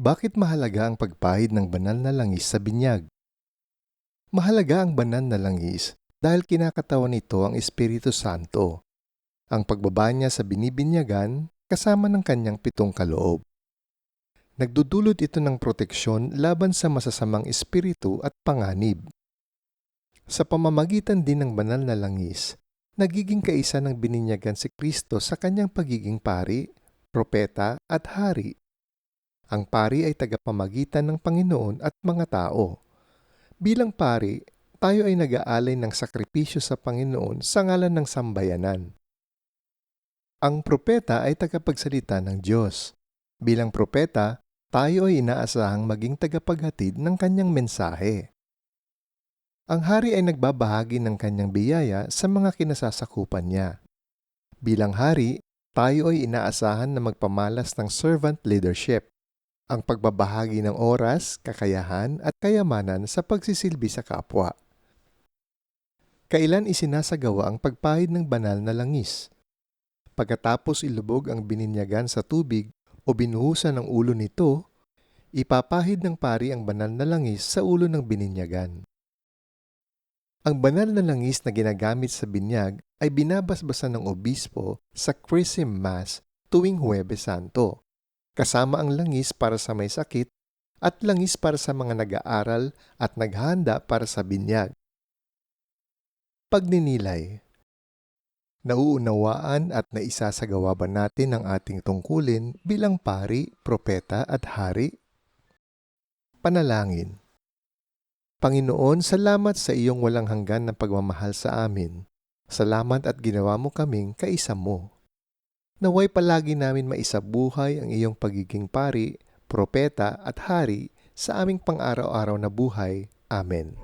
Bakit mahalaga ang pagpahid ng banal na langis sa binyag? Mahalaga ang banal na langis dahil kinakatawan nito ang Espiritu Santo. Ang pagbaba niya sa binibinyagan kasama ng kanyang 7 kaloob. Nagdudulot ito ng proteksyon laban sa masasamang espiritu at panganib. Sa pamamagitan din ng banal na langis, nagiging kaisa ng bininyagan si Kristo sa kanyang pagiging pari, propeta at hari. Ang pari ay tagapamagitan ng Panginoon at mga tao. Bilang pari, tayo ay nag-aalay ng sakripisyo sa Panginoon sa ngalan ng sambayanan. Ang propeta ay tagapagsalita ng Diyos. Bilang propeta, tayo ay inaasahang maging tagapaghatid ng kanyang mensahe. Ang hari ay nagbabahagi ng kanyang biyaya sa mga kinasasakupan niya. Bilang hari, tayo ay inaasahan na magpamalas ng servant leadership, ang pagbabahagi ng oras, kakayahan at kayamanan sa pagsisilbi sa kapwa. Kailan isinasagawa ang pagpahid ng banal na langis? Pagkatapos ilubog ang bininyagan sa tubig o binuhusan ng ulo nito, ipapahid ng pari ang banal na langis sa ulo ng bininyagan. Ang banal na langis na ginagamit sa binyag ay binabasbasan ng obispo sa Chrism Mass tuwing Huwebes Santo, kasama ang langis para sa may sakit at langis para sa mga nag-aaral at naghahanda para sa binyag. Pagninilay. Nauunawaan at naisasagawa ba natin ang ating tungkulin bilang pari, propeta at hari? Panalangin. Panginoon, salamat sa iyong walang hanggan na pagmamahal sa amin. Salamat at ginawa mo kaming kaisa mo. Naway palagi namin maisabuhay ang iyong pagiging pari, propeta at hari sa aming pang-araw-araw na buhay. Amen.